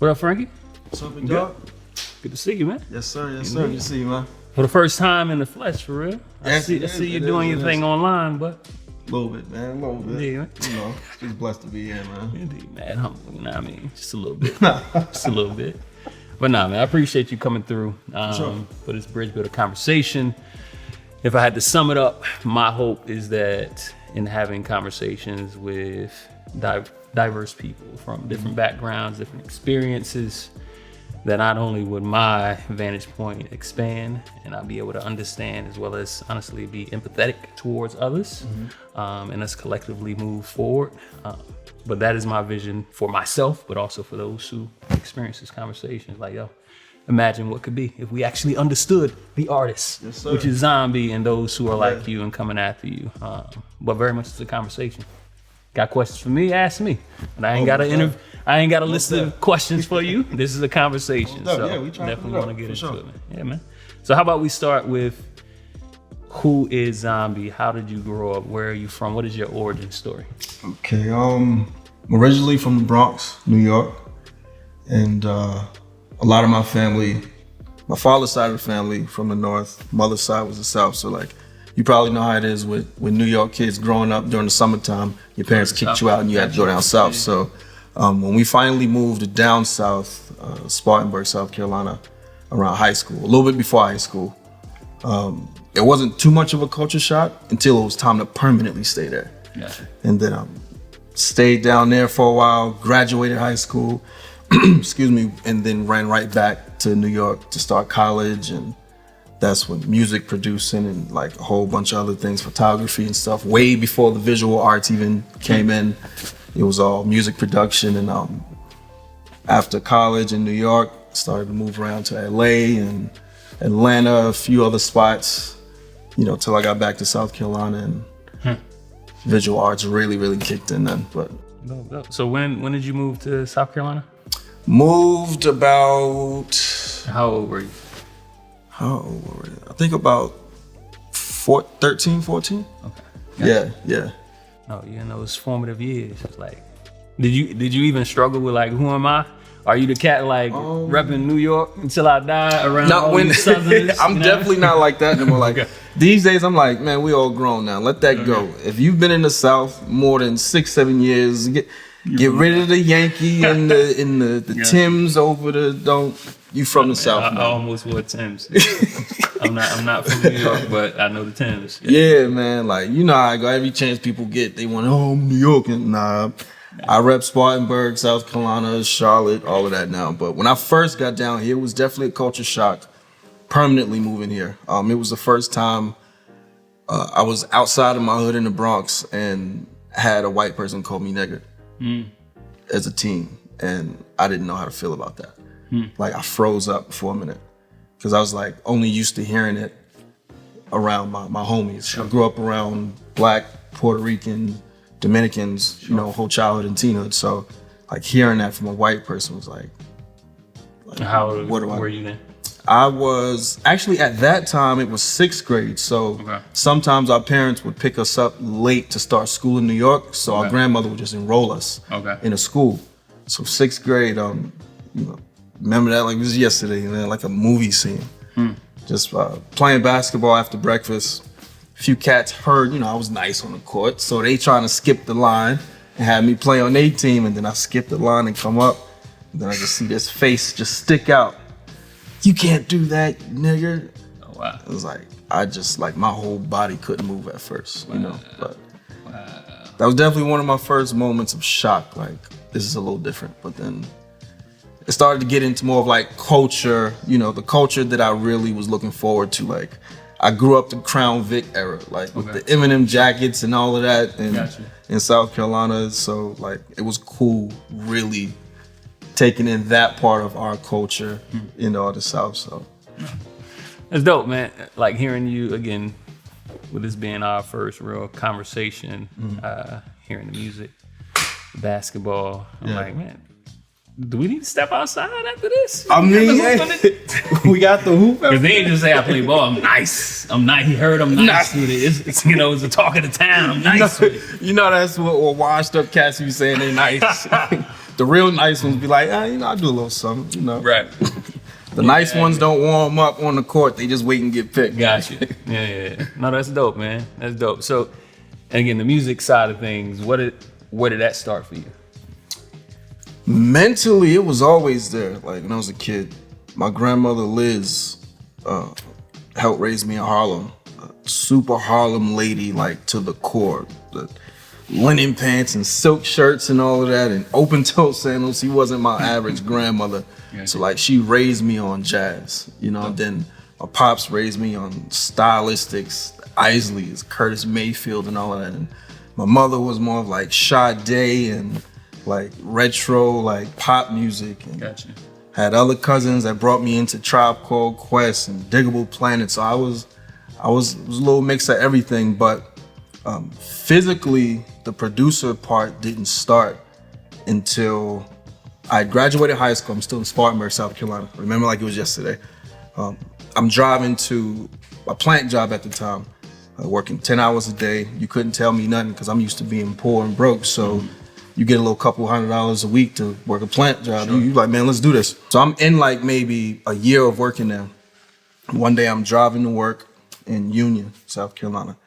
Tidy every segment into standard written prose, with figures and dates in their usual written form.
What up, Frankie? What's up, big dog? Good to see you, man. Yes, sir. Yes, sir. Good to see you, man. For the first time in the flesh, for real. I see you doing your thing online, but a little bit, man. A little bit. Yeah, man. You know, just blessed to be here, man. Indeed, man. Humble, you know what I mean? Just a little bit. Just a little bit. But nah, man, I appreciate you coming through Sure. for this Bridge Builder conversation. If I had to sum it up, my hope is that in having conversations with diverse people from different backgrounds, different experiences, that not only would my vantage point expand and I'll be able to understand as well as honestly be empathetic towards others and us collectively move forward. But that is my vision for myself, but also for those who experience this conversation. Like, yo, imagine what could be if we actually understood the artist, Yes, sir. which is Zombie, and those who are like you and coming after you. But very much it's a conversation. Got questions for me? Ask me. And I ain't got a list of questions for you. This is a conversation. So yeah, we trying to definitely put it want to up, get for into sure. it, man. Yeah, man. So how about we start with who is Zombie? How did you grow up? Where are you from? What is your origin story? Okay. I'm originally from the Bronx, New York, and a lot of my family, my father's side of the family from the North, mother's side was the South. So like, you probably know how it is with New York kids growing up during the summertime. Your parents kicked you out and you had to go down south. So when we finally moved down south, Spartanburg, South Carolina, around high school, a little bit before high school, it wasn't too much of a culture shock until it was time to permanently stay there. Gotcha. And then stayed down there for a while, graduated high school, excuse me, and then ran right back to New York to start college. And that's when music producing and like a whole bunch of other things, photography and stuff, way before the visual arts even came in. It was all music production. And after college in New York, started to move around to LA and Atlanta, a few other spots, you know, till I got back to South Carolina and visual arts really kicked in then. But So when did you move to South Carolina? moved about, How old were you? how old were we? I think about 13, 14. Okay. Yeah. Oh, you in those formative years. It's like, did you even struggle with like, who am I? Are you the cat like repping New York until I die around Not all when these Southerners? I'm you know? definitely not like that anymore. Like Okay. these days, I'm like, man, we all grown now. Let that go. If you've been in the South more than 6-7 years, get rid of the Yankee and the Timbs over the you from the South. I man. almost wore Timbs. I'm not from New York, but I know the Timbs. Yeah, man. Like, you know how I go. Every chance people get, they want, I'm New York. And nah, I rep Spartanburg, South Carolina, Charlotte, all of that now. But when I first got down here, it was definitely a culture shock, permanently moving here. It was the first time I was outside of my hood in the Bronx and had a white person call me nigger as a teen. And I didn't know how to feel about that. Like, I froze up for a minute because I was like only used to hearing it around my homies. I grew up around Black, Puerto Rican, Dominicans, you know, whole childhood and teenhood. So like hearing that from a white person was like How old what do were you then? I was actually at that time, it was 6th grade. So sometimes our parents would pick us up late to start school in New York. So our grandmother would just enroll us in a school. So 6th grade, you know, remember that like it was yesterday, man, like a movie scene. Just playing basketball after breakfast. A few cats heard, you know, I was nice on the court. So they trying to skip the line and had me play on their team. And then I skip the line and come up. And then I just see this face just stick out. You can't do that, nigga. Oh, wow. It was like, I just, like, my whole body couldn't move at first, you know. But that was definitely one of my first moments of shock. Like, this is a little different. But then it started to get into more of like culture, you know, the culture that I really was looking forward to. Like, I grew up the Crown Vic era, like with the Eminem jackets and all of that in South Carolina. So like, it was cool really taking in that part of our culture, you know, the South. So It's dope, man. Like hearing you again, with this being our first real conversation, hearing the music, basketball. I'm like, man, do we need to step outside after this? I mean, we got the hoop. Because they ain't just say I play ball. I'm nice. He heard I'm nice with it. It's you know, it's the talk of the town. I'm nice with it. You know, that's what washed up cats be saying they nice. The real nice ones be like, I do a little something, Right. The nice ones don't warm up on the court. They just wait and get picked. Gotcha. Yeah. No, that's dope, man. That's dope. So, and again, the music side of things, where did that start for you? Mentally, it was always there. Like when I was a kid, my grandmother Liz helped raise me in Harlem. A super Harlem lady, like to the core. The linen pants and silk shirts and all of that, and open-toe sandals. She wasn't my average grandmother. So like she raised me on jazz, then my pops raised me on stylistics, Isleys, Curtis Mayfield and all of that. And my mother was more of like Sade and like retro, like pop music. And Gotcha. had other cousins that brought me into Tribe Called Quest and Diggable Planet. So I was a little mix of everything, but physically the producer part didn't start until I graduated high school. I'm still in Spartanburg, South Carolina. I remember like it was yesterday. I'm driving to a plant job at the time, working 10 hours a day. You couldn't tell me nothing because I'm used to being poor and broke. So you get a little couple $100 a week to work a plant job. Sure. You like, man, let's do this. So I'm in like maybe a year of working there. One day I'm driving to work in Union, South Carolina.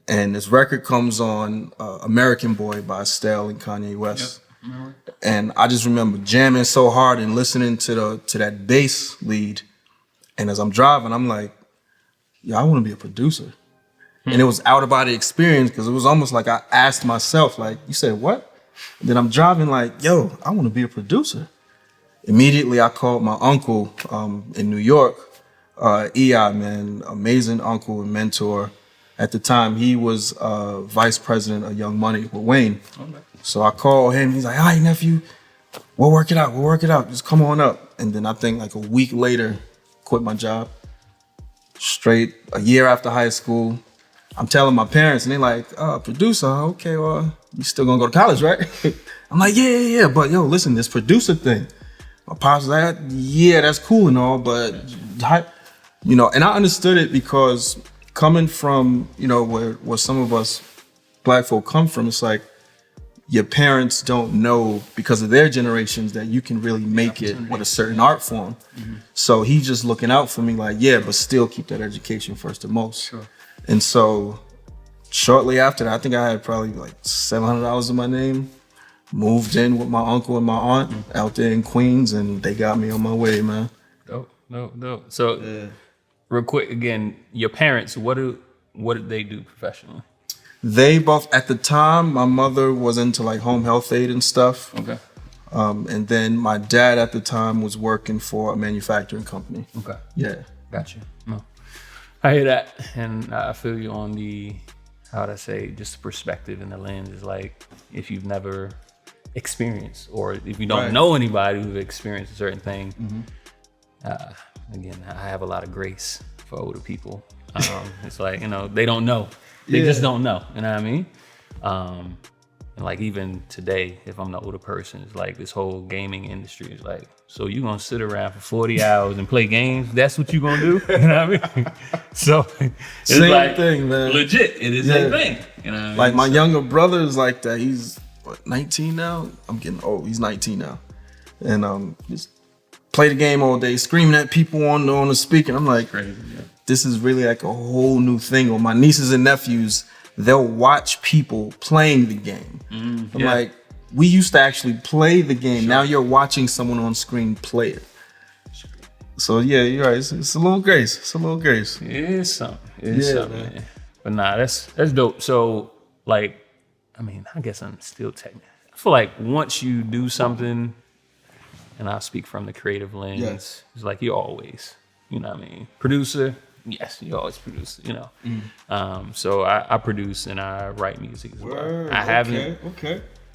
And this record comes on, American Boy by Estelle and Kanye West. Yep. And I just remember jamming so hard and listening to that bass lead. And as I'm driving, I'm like, I want to be a producer. And it was out of body experience because it was almost like I asked myself, like, you said what? And then I'm driving like, yo, I want to be a producer. Immediately I called my uncle in New York, EI, man, amazing uncle and mentor. At the time, he was vice president of Young Money with Wayne. Okay. So I called him. He's like, "Hi, nephew, we'll work it out. Just come on up." And then I think like a week later, quit my job. Straight a year after high school, I'm telling my parents, and they're like, "Producer, okay, well, you still gonna go to college, right?" I'm like, "Yeah, but yo, listen, this producer thing." My pops was like, "Yeah, that's cool and all, but and I understood it because coming from, where some of us black folk come from, it's like your parents don't know because of their generations that you can really make it with a certain art form. Mm-hmm. So he's just looking out for me like, yeah, but still keep that education first and most. Sure. And so shortly after that, I think I had probably like $700 in my name, moved in with my uncle and my aunt out there in Queens, and they got me on my way, man. Dope. So real quick, again, your parents, what did they do professionally? They both, at the time, my mother was into like home health aid and stuff. Okay. And then my dad at the time was working for a manufacturing company. Okay. Yeah. Gotcha. No. I hear that. And I feel you on the, how'd I say, just the perspective and the lens is like, if you've never experienced or if you don't know anybody who's experienced a certain thing, again, I have a lot of grace for older people. It's like, they don't know. They just don't know, you know what I mean? And like even today, if I'm the older person, it's like this whole gaming industry is like, so you gonna sit around for 40 hours and play games? That's what you gonna do? You know what I mean? So it's same like, thing, man. Legit, it is a thing. You know what I mean? Like my younger brother is like that. He's 19 now? I'm getting old. He's 19 now. And just play the game all day, screaming at people on the speaker. I'm like, crazy, this is really like a whole new thing. Or my nieces and nephews, they'll watch people playing the game. I'm like, we used to actually play the game. Sure. Now you're watching someone on screen play it. So yeah, you're right. It's a little grace. It is something. Man. But nah, that's dope. So like, I mean, I guess I'm still technical. I feel like once you do something, and I'll speak from the creative lens, it's like you always, you know what I mean? Producer, yes, you always produce, So I produce and I write music as well. I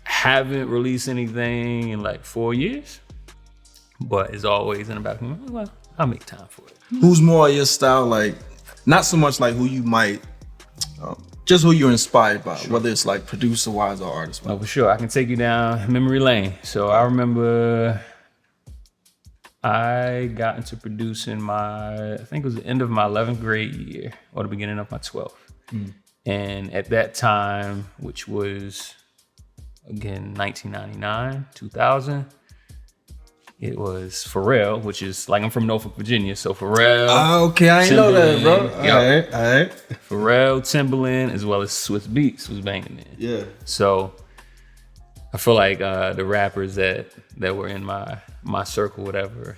haven't released anything in like 4 years, but it's always in the back of my mind, well, I'll make time for it. Who's more your style? Like, not so much like who you might, just who you're inspired by, whether it's like producer-wise or artist-wise. Oh, for sure. I can take you down memory lane. So I remember I got into producing I think it was the end of my 11th grade year or the beginning of my 12th. And at that time, which was again, 1999, 2000. It was Pharrell, which is like, I'm from Norfolk, Virginia, so Pharrell. Okay, I ain't know that, bro. All right. Pharrell, Timberland, as well as Swiss Beats was banging in. Yeah. So I feel like the rappers that were in my circle, whatever.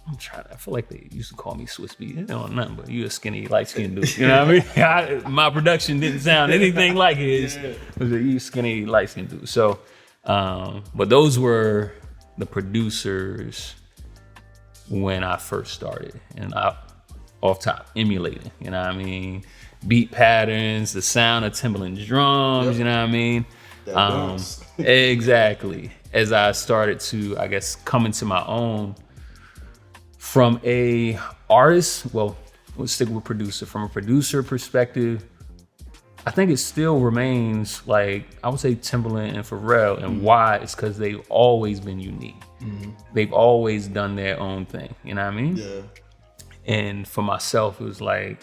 I feel like they used to call me Swiss Beats. They don't know nothing, but you a skinny, light-skinned dude. You know what I mean? My production didn't sound anything like his. It was you skinny, light-skinned dude. So, but those were the producers when I first started, and off top emulating, you know what I mean? Beat patterns, the sound of Timberland drums, you know what I mean? Exactly. As I started to, I guess, come into my own from a artist, well, we'll stick with producer. From a producer perspective, I think it still remains like, I would say Timberland and Pharrell, and why it's because they've always been unique. They've always done their own thing, you know what I mean? Yeah. And for myself, it was like,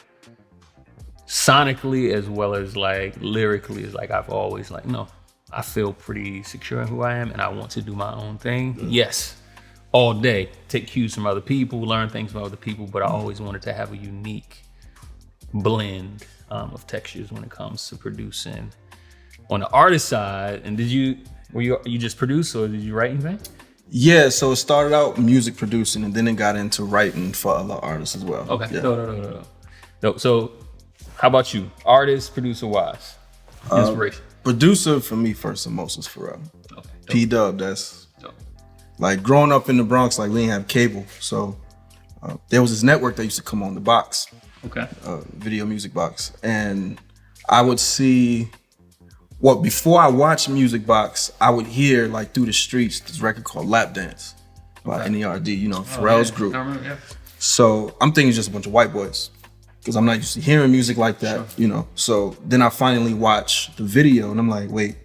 sonically as well as like lyrically, is like I've always like, no, I feel pretty secure in who I am and I want to do my own thing. Yes, all day, take cues from other people, learn things from other people, but I always wanted to have a unique blend of textures when it comes to producing. On the artist side, and were you just produce or did you write anything? Yeah, so it started out music producing and then it got into writing for other artists as well. Okay, Yeah. no. So how about you? Artist, producer wise? Inspiration. Producer for me first and most was Pharrell. Okay. P-Dub, that's Dope. like growing up in the Bronx, like we didn't have cable. So there was this network that used to come on the box, Okay. video music box. And I would see, before I watched Music Box, I would hear like through the streets this record called Lap Dance by NERD, you know, Pharrell's group. I remember, yeah. So I'm thinking it's just a bunch of white boys because I'm not used to hearing music like that, you know. So then I finally watched the video and I'm like, wait,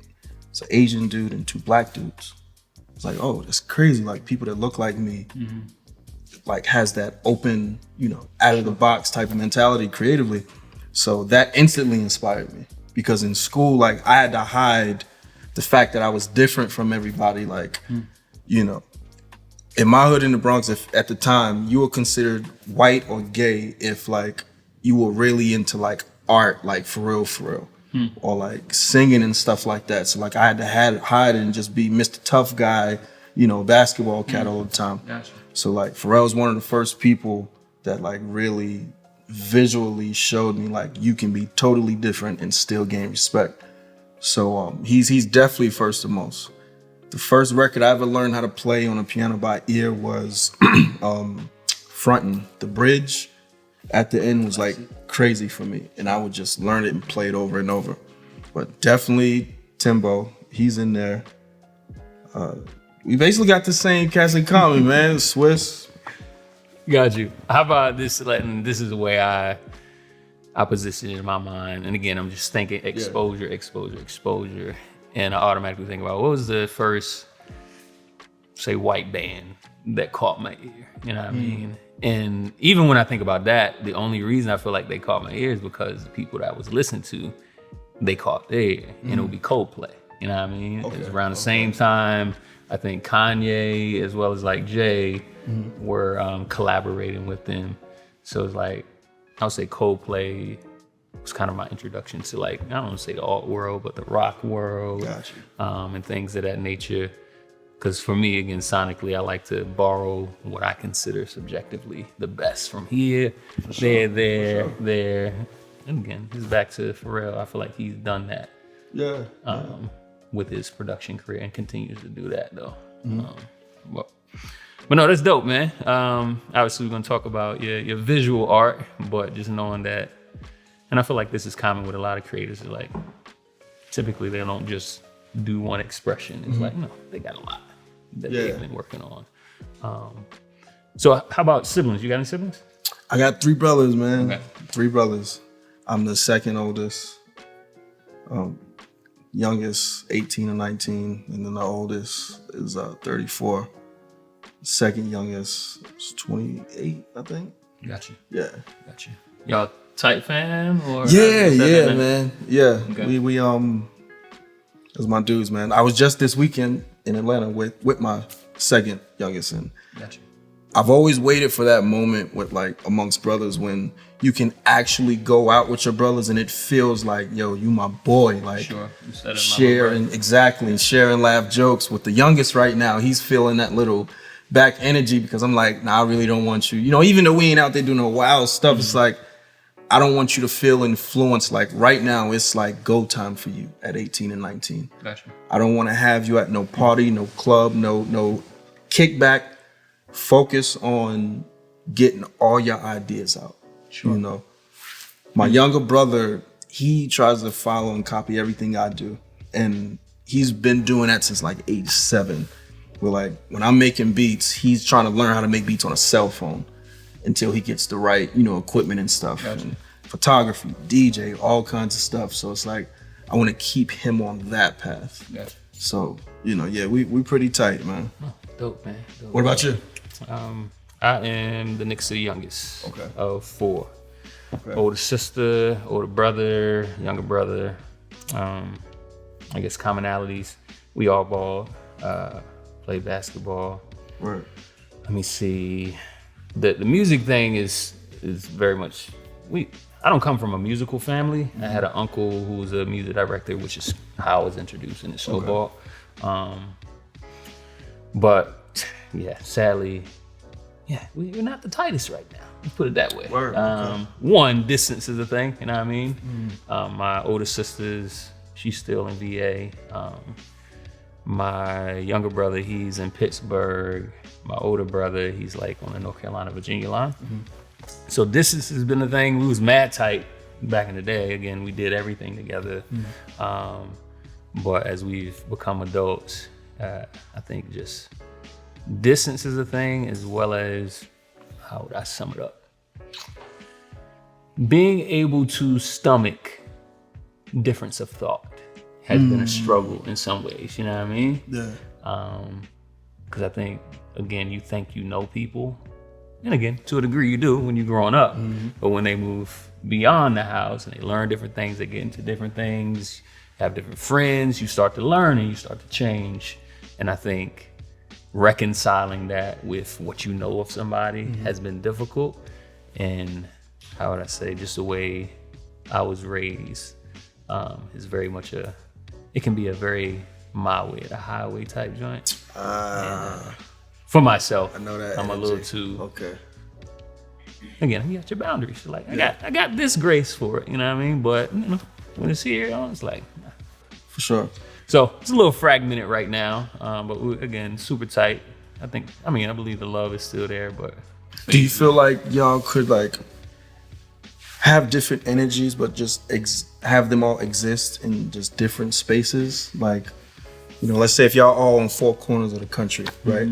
it's an Asian dude and two black dudes. It's like, oh, that's crazy. Like people that look like me, like has that open, you know, out of the box type of mentality creatively. So that instantly inspired me because in school, like I had to hide the fact that I was different from everybody. Like, you know, in my hood in the Bronx, if at the time you were considered white or gay, if like you were really into like art, like for real, or like singing and stuff like that. So like I had to hide and just be Mr. Tough Guy, you know, basketball cat all the time. Gotcha. So like Pharrell was one of the first people that like really visually showed me like you can be totally different and still gain respect. So he's definitely first and most. The first record I ever learned how to play on a piano by ear was Frontin'. The bridge at the end was like crazy for me, and I would just learn it and play it over and over. But definitely Timbo, he's in there. We basically got the same cast in common, man. Swiss. Got you. How about this? And this is the way I position it in my mind. And again, I'm just thinking exposure, and I automatically think about what was the first, say, white band that caught my ear. You know what I mean? And even when I think about that, the only reason I feel like they caught my ear is because the people that I was listening to, they caught their ear, and it would be Coldplay. You know what I mean? It was around the same time. I think Kanye as well as like Jay were collaborating with them. So it's like, I would say Coldplay was kind of my introduction to like, I don't want to say the alt world, but the rock world. Gotcha. And things of that nature. Because for me, again, sonically, I like to borrow what I consider subjectively the best from here, there. And again, it's back to Pharrell. I feel like he's done that. Yeah. With his production career and continues to do that though. But no, that's dope, man. Obviously we're gonna talk about your visual art, but just knowing that, and I feel like this is common with a lot of creators, is like typically they don't just do one expression. It's like, no, they got a lot that they've been working on. So how about siblings? You got any siblings? I got 3 brothers, man. Okay. 3 brothers. I'm the second oldest. Youngest 18 or 19, and then the oldest is 34. Second youngest is 28, I think. Gotcha. Yeah. Gotcha. Y'all tight fam or? Yeah, man. Yeah. Okay. We Those my dudes, man. I was just this weekend in Atlanta with my second youngest, and Gotcha. I've always waited for that moment with like amongst brothers when you can actually go out with your brothers and it feels like, yo, you my boy. Like Sure. sharing, exactly, sharing laugh jokes with the youngest right now. He's feeling that little back energy because I'm like, nah, I really don't want you. You know, even though we ain't out there doing no wild stuff, it's like, I don't want you to feel influenced. Like right now, it's like go time for you at 18 and 19. Gotcha. I don't want to have you at no party, no club, no kickback. Focus on getting all your ideas out. Sure. You know, my younger brother, he tries to follow and copy everything I do. And he's been doing that since like age 7. Where like when I'm making beats, he's trying to learn how to make beats on a cell phone until he gets the right, you know, equipment and stuff. Gotcha. And photography, DJ, all kinds of stuff. So it's like, I want to keep him on that path. Gotcha. So, you know, yeah, we pretty tight, man. Oh, dope, man. Dope. What about you? I am the next to the youngest of 4. Okay. Older sister, older brother, younger brother. I guess commonalities. We all ball, play basketball. Right. Let me see. The music thing is very much I don't come from a musical family. I had an uncle who was a music director, which is how I was introduced into showball. But yeah, sadly, yeah, we're not the tightest right now. Let's put it that way. Word, okay. One, distance is a thing, you know what I mean? My older sister's, she's still in VA. My younger brother, he's in Pittsburgh. My older brother, he's like on the North Carolina, Virginia line. So distance has been a thing. We was mad tight back in the day. Again, we did everything together. But as we've become adults, I think just distance is a thing, as well as, how would I sum it up? Being able to stomach difference of thought has been a struggle in some ways, you know what I mean? Yeah. Because I think, again, you think you know people. And again, to a degree you do when you're growing up. But when they move beyond the house and they learn different things, they get into different things, have different friends, you start to learn and you start to change. And I think reconciling that with what you know of somebody has been difficult. And how would I say, just the way I was raised is very much it can be a very my way, the highway type joint. For myself, I know that I'm energy. a little too. Okay. Again, you got your boundaries. So like, I got this grace for it, you know what I mean? But you know, when it's here, it's like, nah. For sure. So it's a little fragmented right now, but again, super tight. I believe the love is still there, but. Do you feel like y'all could like have different energies, but just have them all exist in just different spaces? Like, you know, let's say if y'all all on 4 corners of the country, right?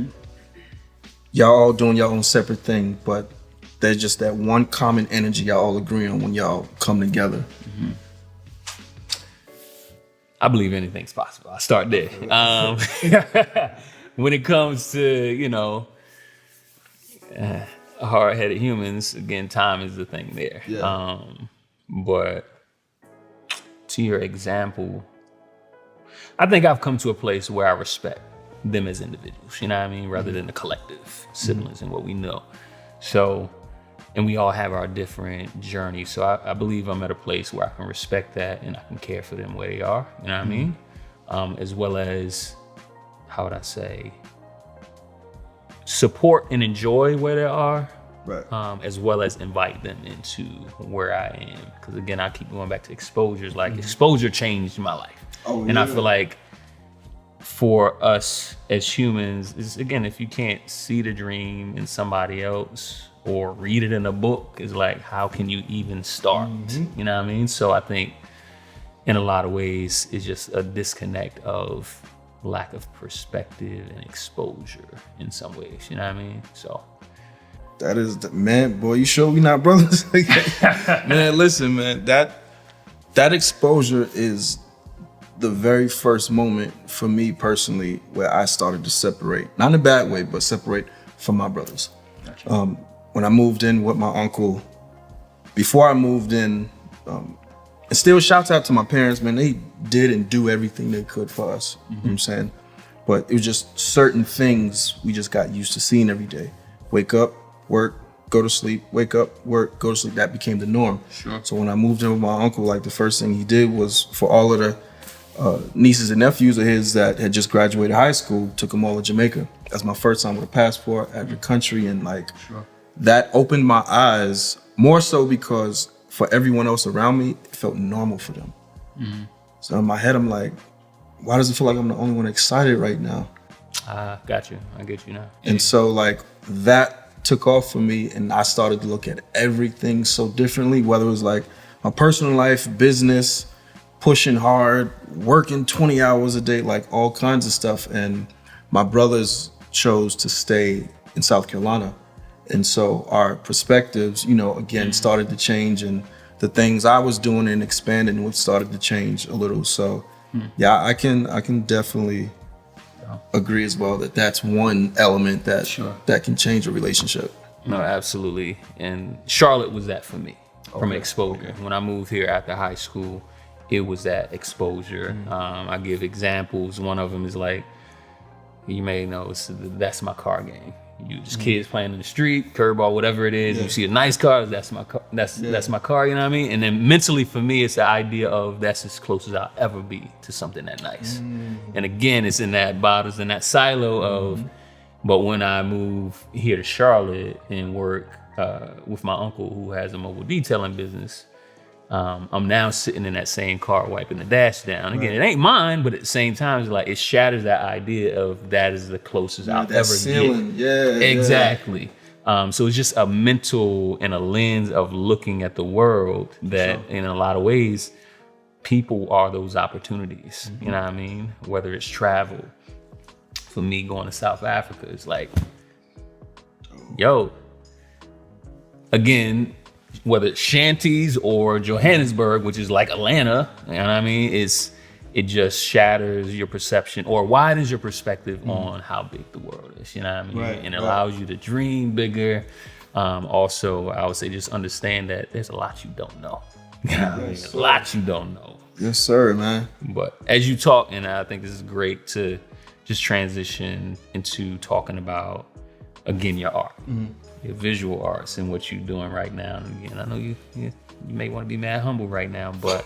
Y'all all doing your own separate thing, but there's just that one common energy y'all all agree on when y'all come together. I believe anything's possible. I'll start there. When it comes to, you know, hard-headed humans, again, time is the thing there. Yeah. But to your example, I think I've come to a place where I respect them as individuals, you know what I mean? Rather than the collective siblings and what we know. So, and we all have our different journeys. So I believe I'm at a place where I can respect that and I can care for them where they are, you know what I mean? As well as, how would I say, support and enjoy where they are, Right. as well as invite them into where I am. Because again, I keep going back to exposures. Like exposure changed my life. And I feel like for us as humans, is again, if you can't see the dream in somebody else or read it in a book, is like, how can you even start? You know what I mean? So I think in a lot of ways, it's just a disconnect of lack of perspective and exposure in some ways, you know what I mean? So That is the man, boy. You sure we not brothers? Man, listen, man. That exposure is the very first moment for me personally where I started to separate, not in a bad way, but separate from my brothers. When I moved in with my uncle, before I moved in, And still shouts out to my parents, man. They did and do everything they could for us. You know what I'm saying? But it was just certain things we just got used to seeing every day. Wake up, work, go to sleep, wake up, work, go to sleep. That became the norm. Sure. So when I moved in with my uncle, like the first thing he did was for all of the nieces and nephews of his that had just graduated high school, took them all to Jamaica. That's my first time with a passport out of the country. And like, that opened my eyes more so because for everyone else around me, it felt normal for them. So in my head, I'm like, why does it feel like I'm the only one excited right now? Got you. I get you now. And so like that took off for me, and I started to look at everything so differently, whether it was like my personal life, business, pushing hard, working 20 hours a day, like all kinds of stuff. And my brothers chose to stay in South Carolina. And so our perspectives, you know, again, started to change, and the things I was doing and expanding with started to change a little. So yeah, I can definitely agree as well that that's one element that that can change a relationship. No, absolutely. And Charlotte was that for me, from exposure. When I moved here after high school, it was that exposure. I give examples. One of them is like, you may know, that's my car game. You just kids playing in the street, curveball, whatever it is. You see a nice car, that's my car. That's my car. You know what I mean? And then mentally for me, it's the idea of that's as close as I'll ever be to something that nice. And again, it's in that bottles in that silo of. But when I move here to Charlotte and work with my uncle who has a mobile detailing business, I'm now sitting in that same car wiping the dash down. Again, it ain't mine, but at the same time, it's like it shatters that idea of that is the closest I'll ever get. Exactly. So it's just a mental and a lens of looking at the world that in a lot of ways, people are those opportunities. You know what I mean? Whether it's travel. For me, going to South Africa, it's like, yo, again, whether it's Shanties or Johannesburg, which is like Atlanta, you know what I mean? It just shatters your perception or widens your perspective on how big the world is, you know what I mean? And it allows you to dream bigger. Also, I would say just understand that there's a lot you don't know. You know what I mean? A lot you don't know. Yes, sir, man. But as you talk, and I think this is great to just transition into talking about, again, your art. Your visual arts and what you're doing right now. And again, I know you may want to be mad humble right now, but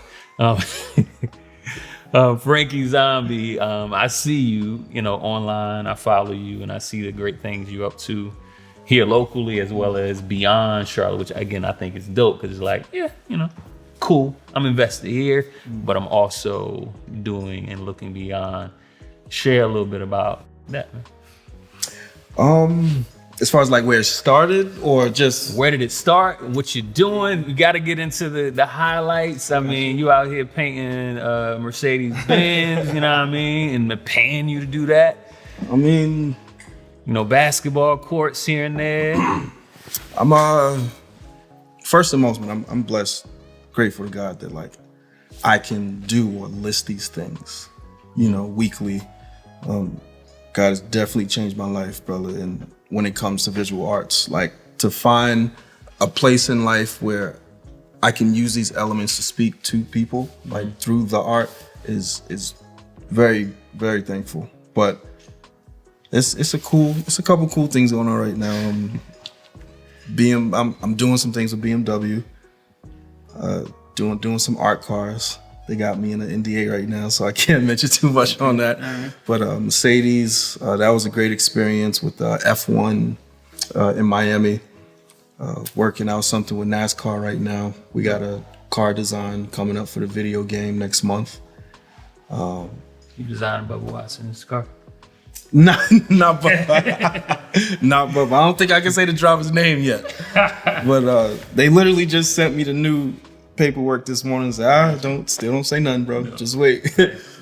Frankie Zombie, I see you, online. I follow you, and I see the great things you're up to here locally as well as beyond Charlotte, which again I think is dope because it's like, cool. I'm invested here, but I'm also doing and looking beyond. Share a little bit about that, man. As far as like where it started or just where did it start? What you doing? You got to get into the highlights. I mean, you out here painting Mercedes Benz, you know what I mean, and they're paying you to do that. I mean, basketball courts here and there. I'm first and most, man, I'm blessed, grateful to God that like I can do or list these things, weekly. God has definitely changed my life, brother. And when it comes to visual arts, like to find a place in life where I can use these elements to speak to people, like through the art, is very, very thankful. But it's a couple cool things going on right now. I'm doing some things with BMW, doing some art cars. They got me in an NDA right now, so I can't mention too much on that. But Mercedes, that was a great experience with F1 in Miami. Working out something with NASCAR right now. We got a car design coming up for the video game next month. You designed Bubba Watson's car? Not Bubba. Not Bubba. I don't think I can say the driver's name yet. But they literally just sent me the new paperwork this morning and said, still don't say nothing, bro. No. Just wait.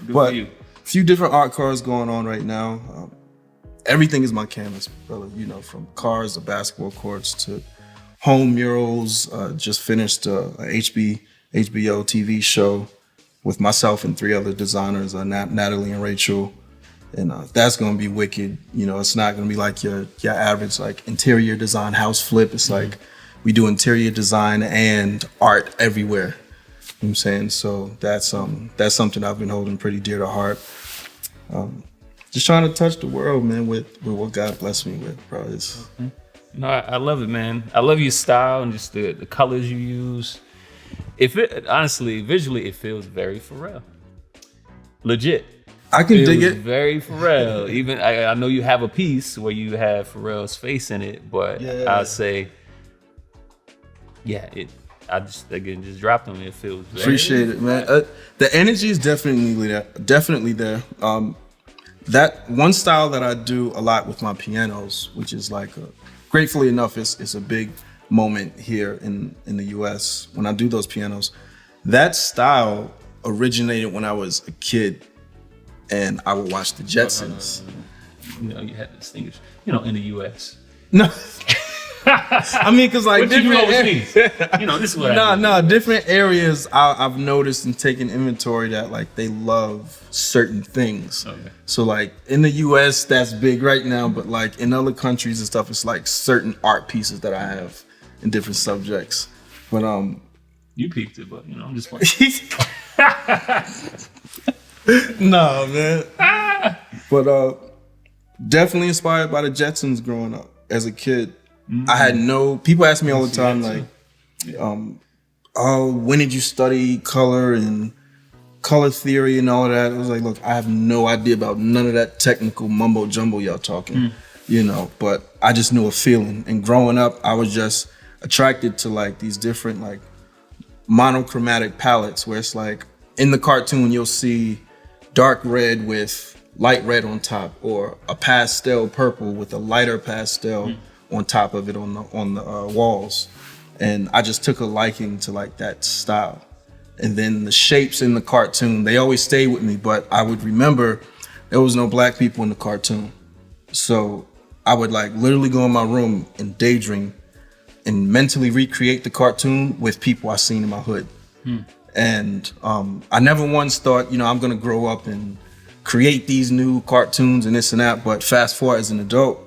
But a few different art cars going on right now. Everything is my canvas, brother. From cars to basketball courts to home murals. Just finished a HBO TV show with myself and 3 other designers, Natalie and Rachel. And that's gonna be wicked. It's not gonna be like your average like interior design house flip. It's like we do interior design and art everywhere. what I'm saying? So that's something I've been holding pretty dear to heart. Just trying to touch the world, man, with what God blessed me with, bro. No, I love it, man. I love your style and just the colors you use. Honestly, visually, it feels very Pharrell. Legit. I can dig it. Very Pharrell. Even I know you have a piece where you have Pharrell's face in it, but I'll say, I just dropped on it. It feels very appreciate it, man. The energy is definitely there. That one style that I do a lot with my pianos, which is like, gratefully enough, it's a big moment here in the US when I do those pianos. That style originated when I was a kid and I would watch the Jetsons. You had to distinguish, in the US. No. I mean, cause like different this is what different areas I've noticed and taken inventory that like they love certain things. Okay. So like in the US that's big right now, but like in other countries and stuff, it's like certain art pieces that I have in different subjects. But you peaked it, but I'm just playing. No, man. But definitely inspired by the Jetsons growing up as a kid. Mm-hmm. I had people ask me all the time, like, when did you study color and color theory and all of that? I was like, look, I have no idea about none of that technical mumbo jumbo y'all talking, but I just knew a feeling. And growing up, I was just attracted to like these different like monochromatic palettes where it's like in the cartoon, you'll see dark red with light red on top, or a pastel purple with a lighter pastel on top of it on the walls. And I just took a liking to like that style. And then the shapes in the cartoon, they always stay with me, but I would remember there was no black people in the cartoon. So I would like literally go in my room and daydream and mentally recreate the cartoon with people I seen in my hood. And I never once thought, I'm gonna grow up and create these new cartoons and this and that. But fast forward as an adult,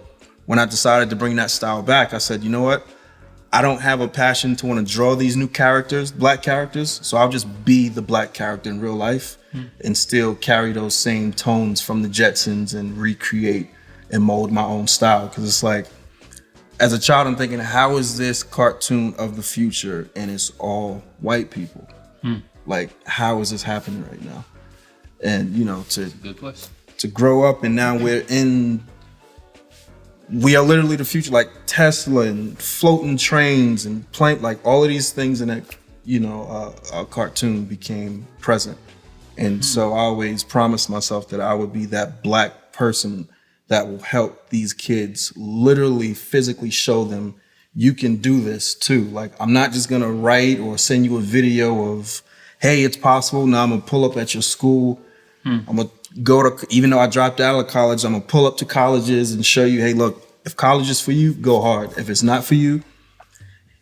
when I decided to bring that style back, I said, you know what? I don't have a passion to want to draw these new characters, black characters. So I'll just be the black character in real life and still carry those same tones from the Jetsons and recreate and mold my own style. Because it's like, as a child, I'm thinking, how is this cartoon of the future and it's all white people? Like, how is this happening right now? And, good place to grow up, and now we are literally the future, like Tesla and floating trains and plane, like all of these things in that, a cartoon became present. And so I always promised myself that I would be that black person that will help these kids literally physically show them you can do this too. Like, I'm not just gonna write or send you a video of, hey, it's possible. Now I'm gonna pull up at your school. I'm gonna even though I dropped out of college, I'm gonna pull up to colleges and show you, hey, look, if college is for you, go hard. If it's not for you,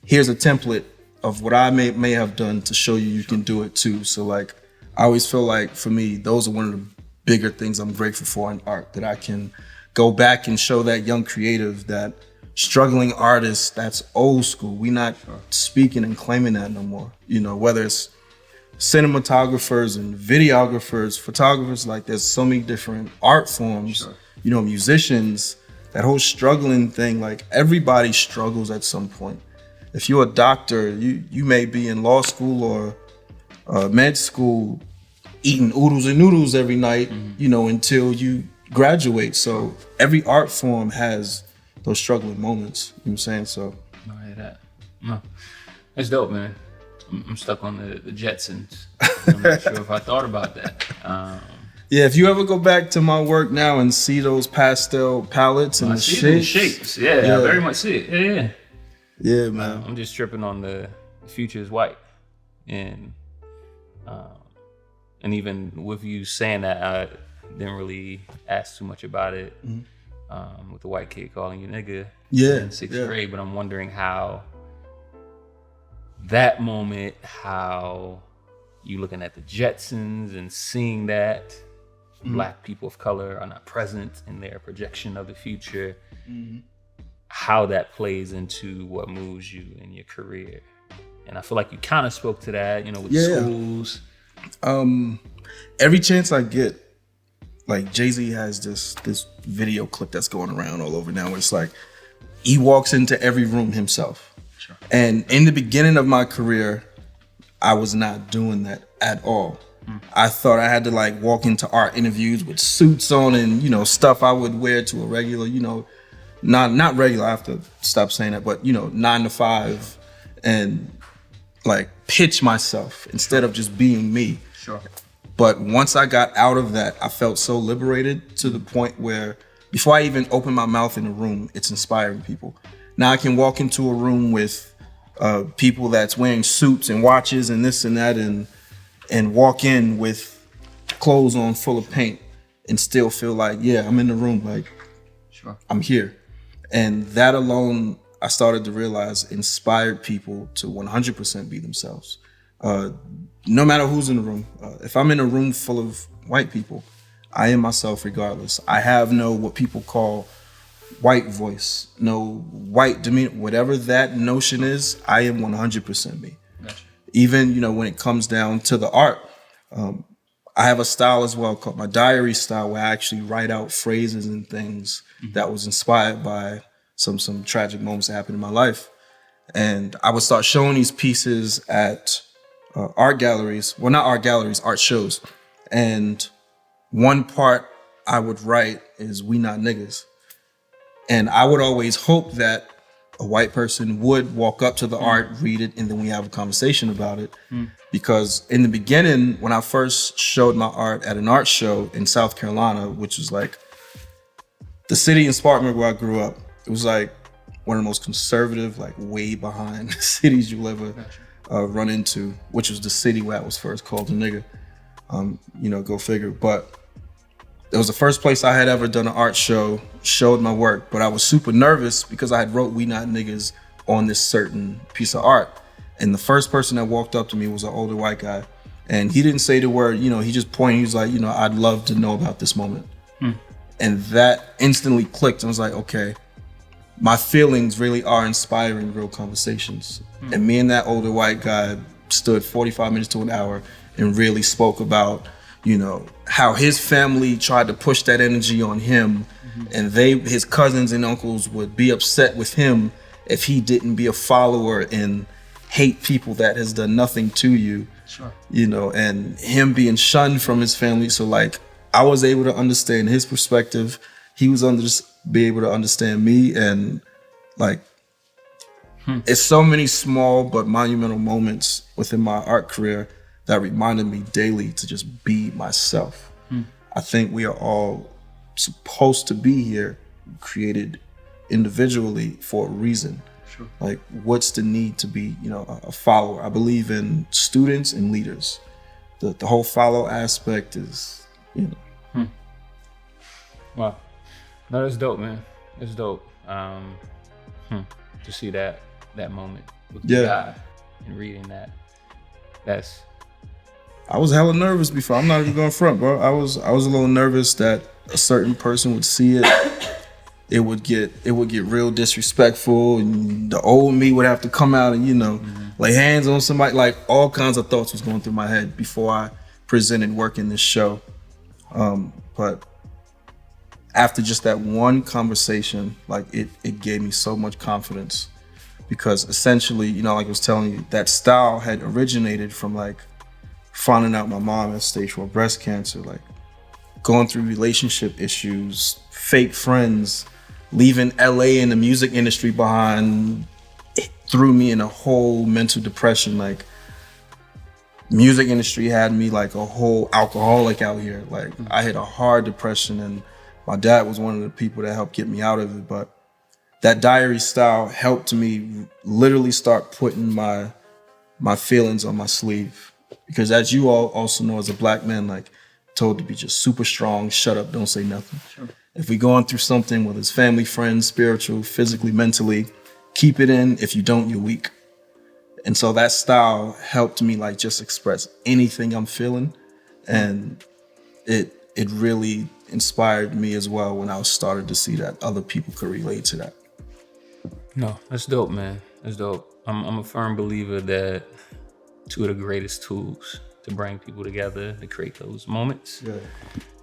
here's a template of what I may have done to show you can do it too. So like, I always feel like for me, those are one of the bigger things I'm grateful for in art, that I can go back and show that young creative, that struggling artist that's old school. We not speaking and claiming that no more. Whether it's cinematographers and videographers, photographers, like there's so many different art forms, musicians, that whole struggling thing, like everybody struggles at some point. If you're a doctor, you may be in law school or med school eating oodles and noodles every night, until you graduate. So every art form has those struggling moments, you know what I'm saying? So I hear that. No. That's dope, man. I'm stuck on the Jetsons. I'm not sure if I thought about that. Yeah, if you ever go back to my work now and see those pastel palettes and the shapes. Yeah, I very much see it. Yeah, man. I'm just tripping on the future is white. And even with you saying that, I didn't really ask too much about it with the white kid calling you nigga in sixth grade. But I'm wondering how that moment, how you looking at the Jetsons and seeing that black people of color are not present in their projection of the future, how that plays into what moves you in your career. And I feel like you kind of spoke to that, you know, with schools. Every chance I get, like Jay-Z has this video clip that's going around all over now where it's like he walks into every room himself. Sure. And in the beginning of my career, I was not doing that at all. I thought I had to like walk into art interviews with suits on and, you know, stuff I would wear to a regular, you know, not regular, I have to stop saying that, but, you know, 9 to 5 and like pitch myself instead of just being me. Sure. But once I got out of that, I felt so liberated to the point where before I even open my mouth in a room, it's inspiring people. Now I can walk into a room with people that's wearing suits and watches and this and that and walk in with clothes on full of paint and still feel like, yeah, I'm in the room, like, sure, I'm here. And that alone, I started to realize inspired people to 100% be themselves. No matter who's in the room. If I'm in a room full of white people, I am myself regardless. I have no what people call white voice, no white demeanor, whatever that notion is, I am 100% me. Gotcha. Even, you know, when it comes down to the art, I have a style as well called my diary style where I actually write out phrases and things that was inspired by some tragic moments that happened in my life. And I would start showing these pieces at art galleries, well, not art galleries, art shows. And one part I would write is "We not niggas." And I would always hope that a white person would walk up to the art, read it, and then we have a conversation about it. Because in the beginning, when I first showed my art at an art show in South Carolina, which was like the city in Spartanburg where I grew up, it was like one of the most conservative, like way behind cities you'll ever run into, which was the city where I was first called a nigga. You know, go figure. But it was the first place I had ever done an art show, showed my work, but I was super nervous because I had wrote "We not niggas" on this certain piece of art. And the first person that walked up to me was an older white guy. And he didn't say the word, you know, he just pointed, he was like, you know, "I'd love to know about this moment." And that instantly clicked. I was like, okay, my feelings really are inspiring real conversations. And me and that older white guy stood 45 minutes to an hour and really spoke about, you know, how his family tried to push that energy on him, and his cousins and uncles would be upset with him if he didn't be a follower and hate people that has done nothing to you. Sure. You know, and him being shunned from his family. So like, I was able to understand his perspective. He was be able to understand me, and like, it's so many small but monumental moments within my art career that reminded me daily to just be myself. I think we are all supposed to be here, created individually for a reason. Sure. Like, what's the need to be, you know, a follower? I believe in students and leaders. The whole follow aspect is, you know. Wow. No, that's dope, man. That's dope. To see that moment with the guy and reading that. I was hella nervous before. I'm not even going front, bro. I was a little nervous that a certain person would see it. It would get real disrespectful, and the old me would have to come out and, you know, lay hands on somebody. Like, all kinds of thoughts was going through my head before I presented work in this show. But after just that one conversation, like, it gave me so much confidence, because essentially, you know, like I was telling you, that style had originated from like finding out my mom had stage 4 breast cancer, like going through relationship issues, fake friends, leaving LA in the music industry behind. It threw me in a whole mental depression. Like, music industry had me like a whole alcoholic out here. Like, I had a hard depression, and my dad was one of the people that helped get me out of it. But that diary style helped me literally start putting my feelings on my sleeve. Because as you all also know, as a black man, like, told to be just super strong, shut up, don't say nothing. Sure. If we're going through something, whether it's family, friends, spiritual, physically, mentally, keep it in. If you don't, you're weak. And so that style helped me like just express anything I'm feeling. And it really inspired me as well when I started to see that other people could relate to that. No, that's dope, man. That's dope. I'm a firm believer that two of the greatest tools to bring people together to create those moments,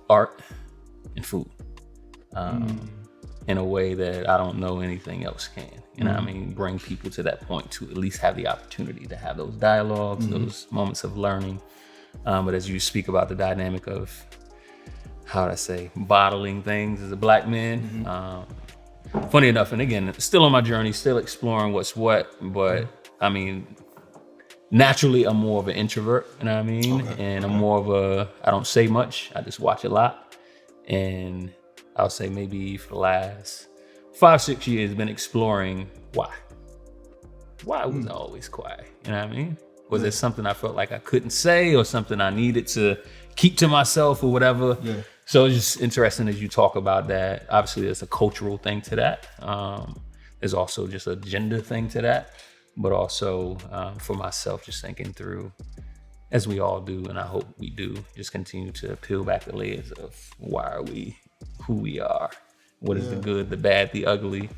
art and food, in a way that I don't know anything else can. You know what I mean? Bring people to that point to at least have the opportunity to have those dialogues, those moments of learning. But as you speak about the dynamic of, how would I say, bottling things as a Black man, funny enough, and again, still on my journey, still exploring what's what, but I mean, naturally, I'm more of an introvert, you know what I mean? And I'm more of I don't say much, I just watch a lot. And I'll say maybe for the last 5-6 years, been exploring why. Why was I always quiet, you know what I mean? Was there something I felt like I couldn't say or something I needed to keep to myself or whatever? So it's just interesting as you talk about that. Obviously, there's a cultural thing to that. There's also just a gender thing to that. But also for myself, just thinking through, as we all do, and I hope we do, just continue to peel back the layers of why are we who we are? What is the good, the bad, the ugly?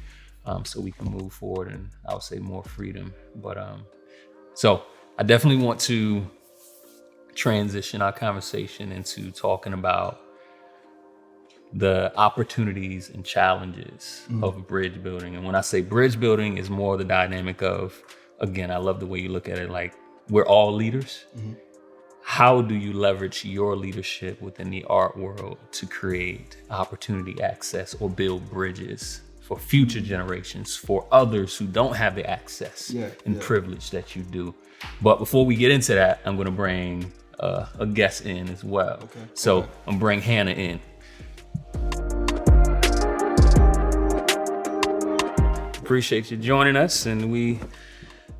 So we can move forward and I would say more freedom. But so I definitely want to transition our conversation into talking about the opportunities and challenges of bridge building. And when I say bridge building, is more the dynamic of, again, I love the way you look at it, like we're all leaders. How do you leverage your leadership within the art world to create opportunity, access, or build bridges for future generations, for others who don't have the access and privilege that you do? But before we get into that, I'm gonna bring a guest in as well. So I'm gonna bring Hanna in. Appreciate you joining us, and we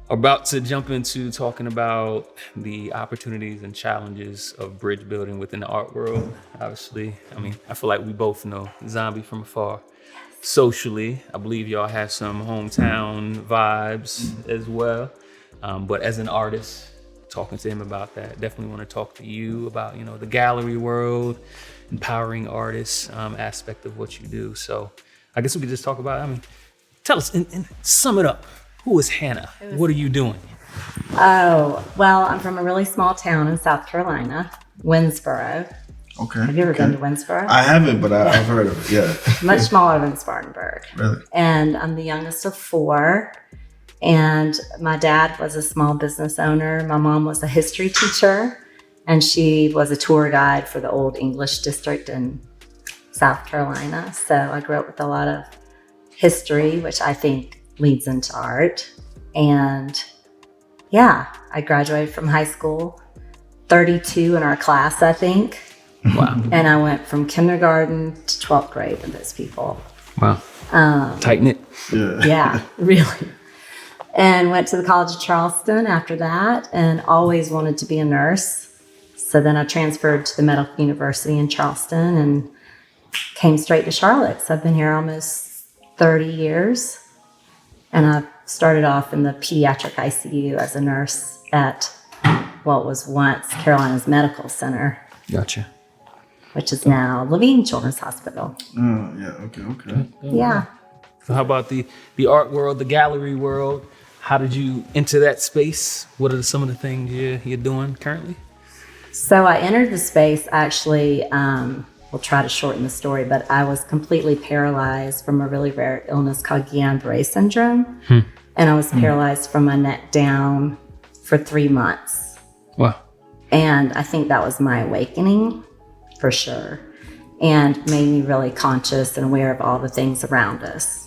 are about to jump into talking about the opportunities and challenges of bridge building within the art world. Obviously, I mean, I feel like we both know Zombie from afar. Socially, I believe y'all have some hometown vibes as well. But as an artist, talking to him about that, definitely want to talk to you about, you know, the gallery world, empowering artists aspect of what you do. So I guess we could just talk about, I mean, tell us and sum it up. Who is Hanna? What are you doing? Oh, well, I'm from a really small town in South Carolina, Winsboro. Okay. Have you ever been to Winsboro? I haven't, but I've heard of it, yeah. Much smaller than Spartanburg. Really? And I'm the youngest of 4. And my dad was a small business owner. My mom was a history teacher. And she was a tour guide for the Old English District in South Carolina. So I grew up with a lot of history, which I think leads into art. And yeah, I graduated from high school, 32 in our class, I think. Wow. And I went from kindergarten to 12th grade with those people. Wow. Tight knit. Yeah, really. And went to the College of Charleston after that and always wanted to be a nurse. So then I transferred to the Medical University in Charleston and came straight to Charlotte. So I've been here almost 30 years. And I started off in the pediatric ICU as a nurse at what was once Carolina's Medical Center. Gotcha. Which is now Levine Children's Hospital. Oh, yeah, okay. Yeah. So how about the art world, the gallery world? How did you enter that space? What are some of the things you're doing currently? So I entered the space actually, we'll try to shorten the story, but I was completely paralyzed from a really rare illness called Guillain-Barré syndrome. And I was paralyzed from my neck down for 3 months. Wow. And I think that was my awakening for sure. And made me really conscious and aware of all the things around us.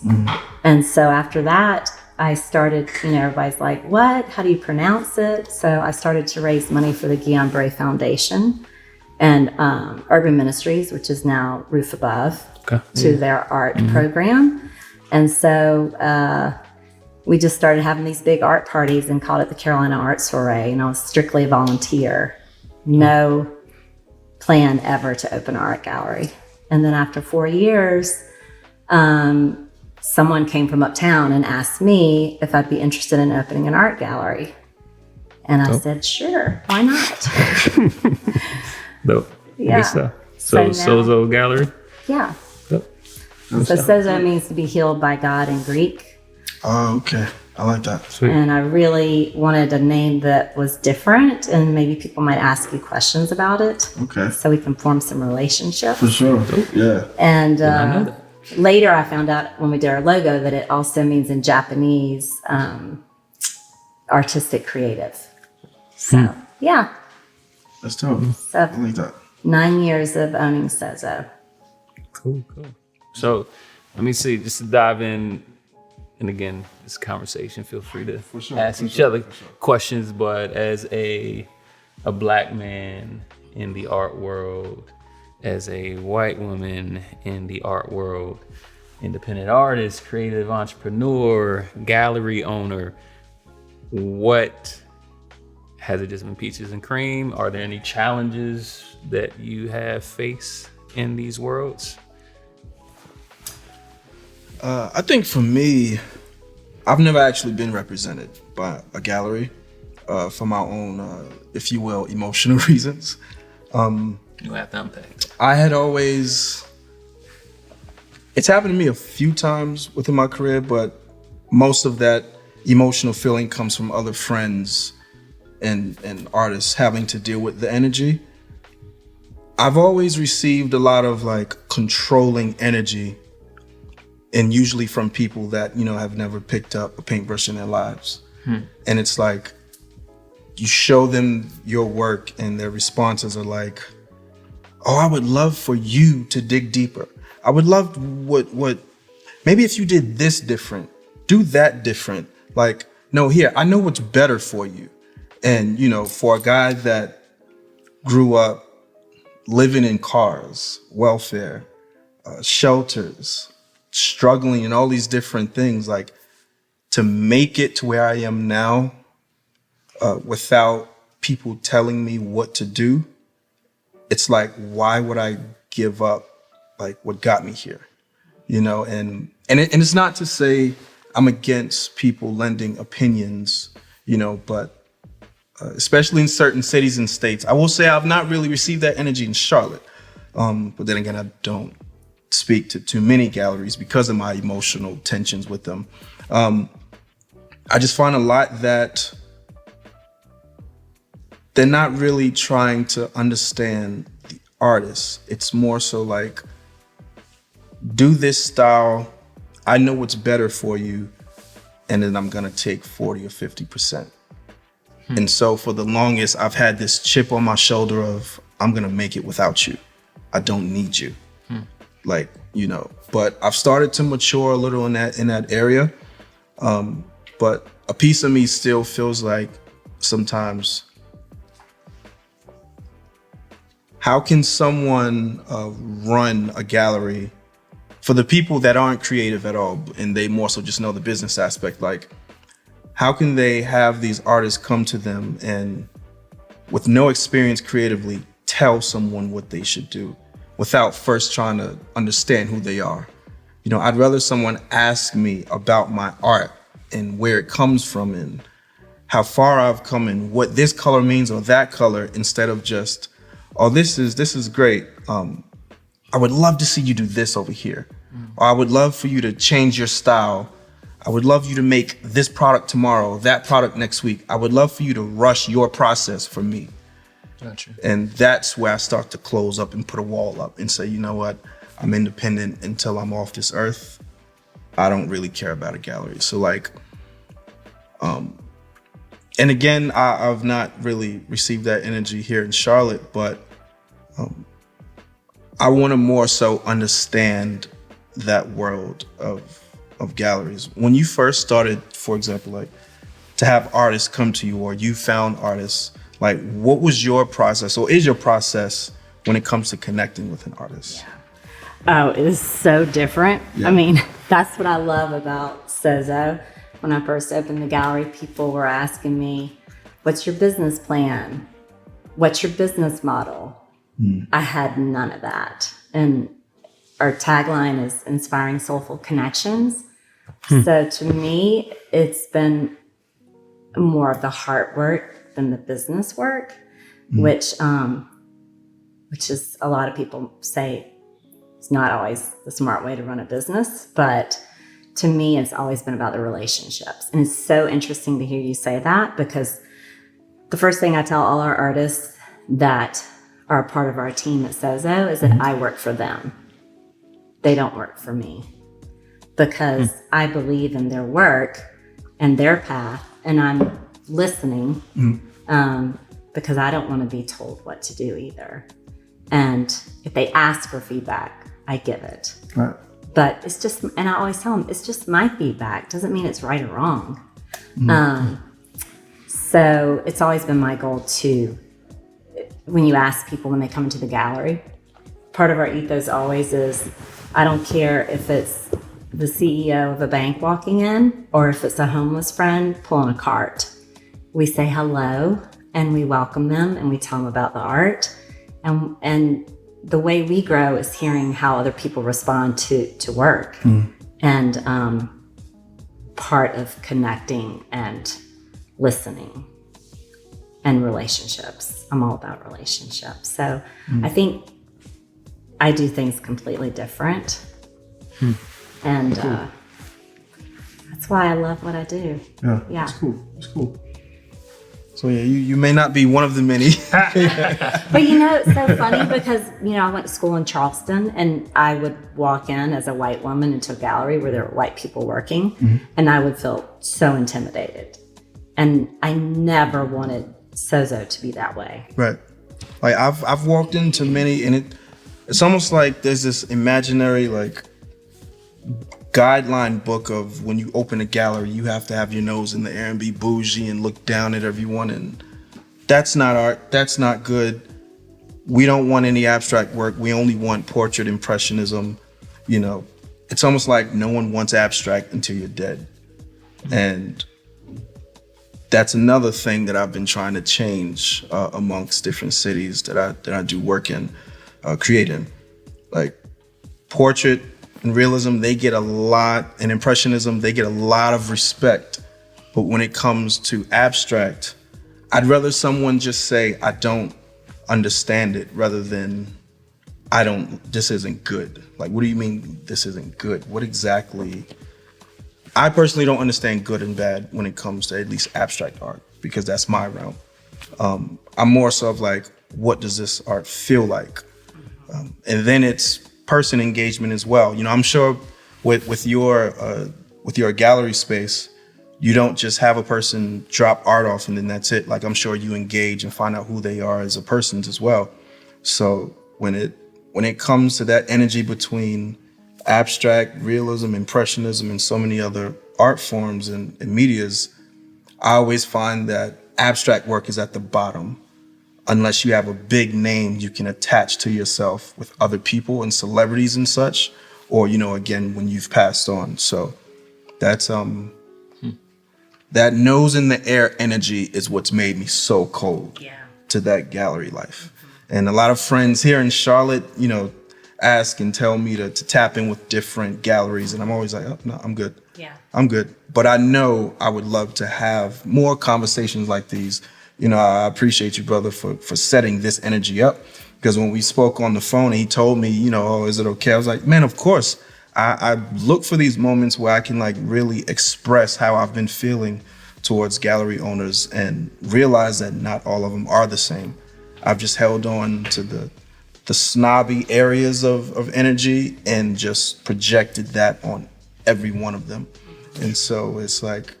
And so after that, I started, you know, everybody's like, what? How do you pronounce it? So I started to raise money for the Guillain-Barré Foundation and Urban Ministries, which is now Roof Above, to their art program. And so we just started having these big art parties and called it the Carolina Art Soiree. And I was strictly a volunteer. No plan ever to open an art gallery. And then after 4 years, someone came from uptown and asked me if I'd be interested in opening an art gallery. And I said, sure, why not? Dope. Yeah. So So now- Sozo Gallary. Yeah. Dope. So Sozo means to be healed by God in Greek. Oh, okay. I like that. Sweet. And I really wanted a name that was different, and maybe people might ask you questions about it. Okay. So we can form some relationships. For sure. Yeah. And I know that. later I found out when we did our logo that it also means in Japanese artistic creative. So, yeah. That's dope. So, I like that. 9 years of owning Sozo. Cool. So let me see, just to dive in, and again, this conversation, feel free to ask each other questions, but as a black man in the art world, as a white woman in the art world, independent artist, creative entrepreneur, gallery owner, what has it just been peaches and cream? Are there any challenges that you have faced in these worlds? I think for me, I've never actually been represented by a gallery for my own, if you will, emotional reasons. You have to unpack. I had always, it's happened to me a few times within my career, but most of that emotional feeling comes from other friends and artists having to deal with the energy. I've always received a lot of like controlling energy, and usually from people that, you know, have never picked up a paintbrush in their lives. And it's like, you show them your work and their responses are like, oh, I would love for you to dig deeper. I would love what maybe if you did this different, do that different. Like, no, here, I know what's better for you. And, you know, for a guy that grew up living in cars, welfare, shelters, struggling and all these different things, like to make it to where I am now without people telling me what to do, it's like, why would I give up like what got me here? You know, and it's not to say I'm against people lending opinions, you know, but especially in certain cities and states, I will say I've not really received that energy in Charlotte. But then again, I don't speak to too many galleries because of my emotional tensions with them. I just find a lot that they're not really trying to understand the artist. It's more so like, do this style. I know what's better for you. And then I'm going to take 40 or 50%. And so for the longest, I've had this chip on my shoulder of, I'm going to make it without you. I don't need you. Like, you know, but I've started to mature a little in that area. But a piece of me still feels like sometimes, how can someone run a gallery for the people that aren't creative at all, and they more so just know the business aspect? Like, how can they have these artists come to them and with no experience creatively tell someone what they should do without first trying to understand who they are? You know, I'd rather someone ask me about my art and where it comes from and how far I've come and what this color means or that color, instead of just, oh, this is great. I would love to see you do this over here. Or I would love for you to change your style. I would love you to make this product tomorrow, that product next week. I would love for you to rush your process for me. Gotcha. And that's where I start to close up and put a wall up and say, you know what? I'm independent until I'm off this earth. I don't really care about a gallery. So like, and again, I've not really received that energy here in Charlotte, but I want to more so understand that world of galleries. When you first started, for example, like to have artists come to you, or you found artists, like what was your process, or is your process when it comes to connecting with an artist? Oh, it is so different. Yeah. I mean, that's what I love about Sozo. When I first opened the gallery, people were asking me, what's your business plan? What's your business model? I had none of that. And our tagline is inspiring soulful connections. So to me, it's been more of the heart work than the business work, which is, a lot of people say, it's not always the smart way to run a business. But to me, it's always been about the relationships. And it's so interesting to hear you say that, because the first thing I tell all our artists that are a part of our team at Sozo is that I work for them. They don't work for me, because I believe in their work and their path, and I'm listening because I don't want to be told what to do either. And if they ask for feedback, I give it. Right. But it's just, and I always tell them, it's just my feedback. Doesn't mean it's right or wrong. So it's always been my goal to, when you ask people when they come into the gallery, part of our ethos always is, I don't care if it's the CEO of a bank walking in or if it's a homeless friend pulling a cart. We say hello and we welcome them and we tell them about the art. And the way we grow is hearing how other people respond to work. And part of connecting and listening and relationships. I'm all about relationships. So I think I do things completely different. And that's why I love what I do. Yeah. It's cool. It's cool. So yeah, you may not be one of the many. But you know, it's so funny because, you know, I went to school in Charleston and I would walk in as a white woman into a gallery where there were white people working and I would feel so intimidated. And I never wanted Sozo to be that way. Right. Like I've walked into many, and it's almost like there's this imaginary like guideline book of when you open a gallery, you have to have your nose in the air and be bougie and look down at everyone, and that's not art. That's not good. We don't want any abstract work. We only want portrait impressionism. You know, it's almost like no one wants abstract until you're dead. And that's another thing that I've been trying to change amongst different cities that I do work in, create in. Like portrait and realism, they get a lot, and impressionism, they get a lot of respect. But when it comes to abstract, I'd rather someone just say, I don't understand it, rather than this isn't good. Like, what do you mean this isn't good? What exactly? I personally don't understand good and bad when it comes to at least abstract art, because that's my realm. I'm more so of like, what does this art feel like? And then it's person engagement as well. You know, I'm sure with your gallery space, you don't just have a person drop art off and then that's it. Like, I'm sure you engage and find out who they are as a person as well. So when it comes to that energy between abstract, realism, impressionism, and so many other art forms and medias, I always find that abstract work is at the bottom, unless you have a big name you can attach to yourself with other people and celebrities and such, or, you know, again, when you've passed on. So that's that nose in the air energy is what's made me so cold to that gallery life. And a lot of friends here in Charlotte, you know, ask and tell me to tap in with different galleries, and I'm always like, oh, no, I'm good. I'm good. But I know I would love to have more conversations like these. You know, I appreciate you, brother, for setting this energy up, because when we spoke on the phone, he told me, you know, oh, is it okay? I was like, man, of course. I look for these moments where I can like really express how I've been feeling towards gallery owners and realize that not all of them are the same. I've just held on to the snobby areas of energy and just projected that on every one of them. And so it's like,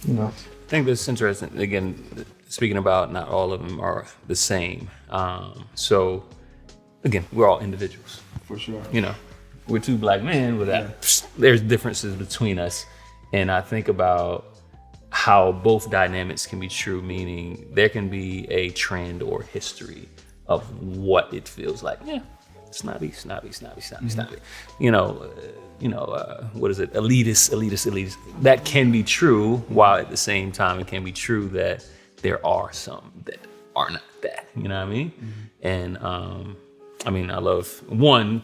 you know. I think that's interesting. Again, speaking about not all of them are the same. So again, we're all individuals. For sure. You know, we're two black men with that. There's differences between us. And I think about how both dynamics can be true, meaning there can be a trend or history of what it feels like. Yeah, snobby. You know, what is it? Elitist. That can be true, while at the same time it can be true that there are some that are not that. You know what I mean? And I mean, I love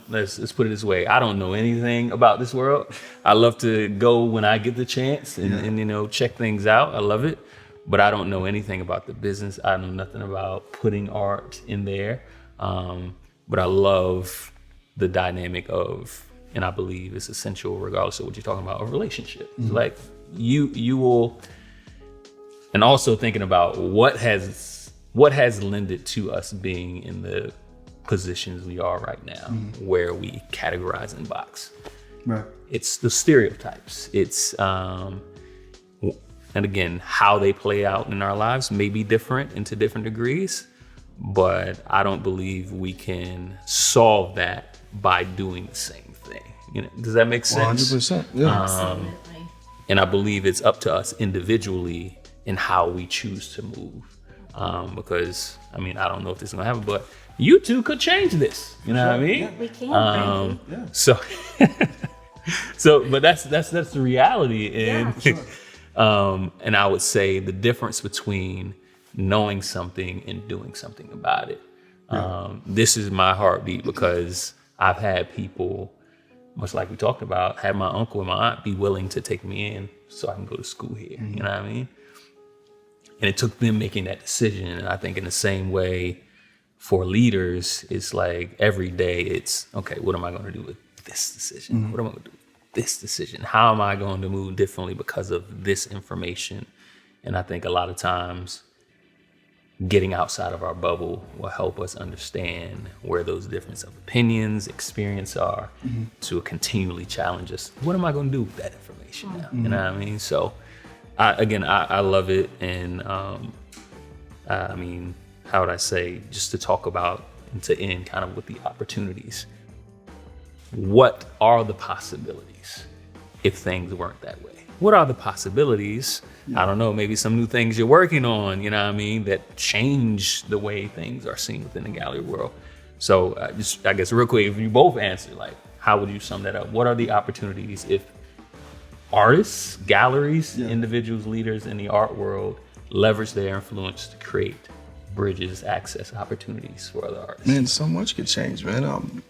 let's put it this way. I don't know anything about this world. I love to go when I get the chance and you know, check things out. I love it. But I don't know anything about the business. I know nothing about putting art in there. But I love the dynamic of and I believe it's essential regardless of what you're talking about, a relationship. Like you will, and also thinking about what has lended to us being in the positions we are right now, where we categorize and box. Right. It's the stereotypes. It's and again, how they play out in our lives may be different and to different degrees, but I don't believe we can solve that by doing the same thing. You know, does that make sense? 100%. Yeah. Absolutely. And I believe it's up to us individually in how we choose to move. Because I mean, I don't know if this is gonna happen, but you two could change this. You know what I mean? We can. Frankie. So, but that's the reality. And Yeah, and I would say the difference between knowing something and doing something about it. This is my heartbeat, because I've had people, much like we talked about, had my uncle and my aunt be willing to take me in so I can go to school here. You know what I mean? And it took them making that decision. And I think in the same way for leaders, it's like every day it's, okay, what am I going to do with this decision? What am I going to do with this decision? How am I going to move differently because of this information? And I think a lot of times getting outside of our bubble will help us understand where those differences of opinions, experience are, to continually challenge us. What am I going to do with that information now? You know what I mean? So I love it. And I mean, how would I say, just to talk about and to end kind of with the opportunities. What are the possibilities if things weren't that way? What are the possibilities? I don't know, maybe some new things you're working on, you know what I mean, that change the way things are seen within the gallery world. So I guess real quick, if you both answer, like, how would you sum that up? What are the opportunities if artists, galleries, individuals, leaders in the art world leverage their influence to create bridges, access, opportunities for other artists? Man, so much could change, man.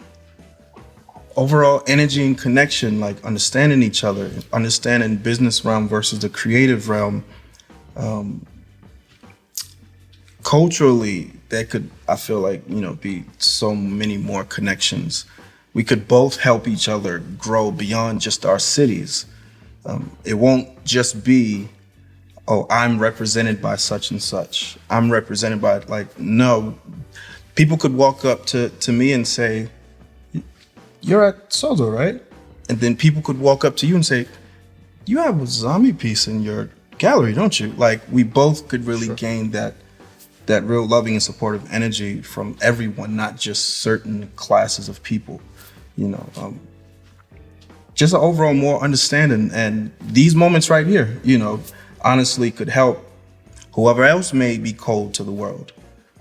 Overall energy and connection, like understanding each other, understanding business realm versus the creative realm. Culturally, there could, I feel like, be so many more connections. We could both help each other grow beyond just our cities. It won't just be, oh, I'm represented by such and such. I'm represented by, no. People could walk up to me and say, you're at Sozo, right? And then people could walk up to you and say, you have a zombie piece in your gallery, don't you? Like, we both could really gain that real loving and supportive energy from everyone, not just certain classes of people, just an overall more understanding. And these moments right here, honestly could help whoever else may be cold to the world.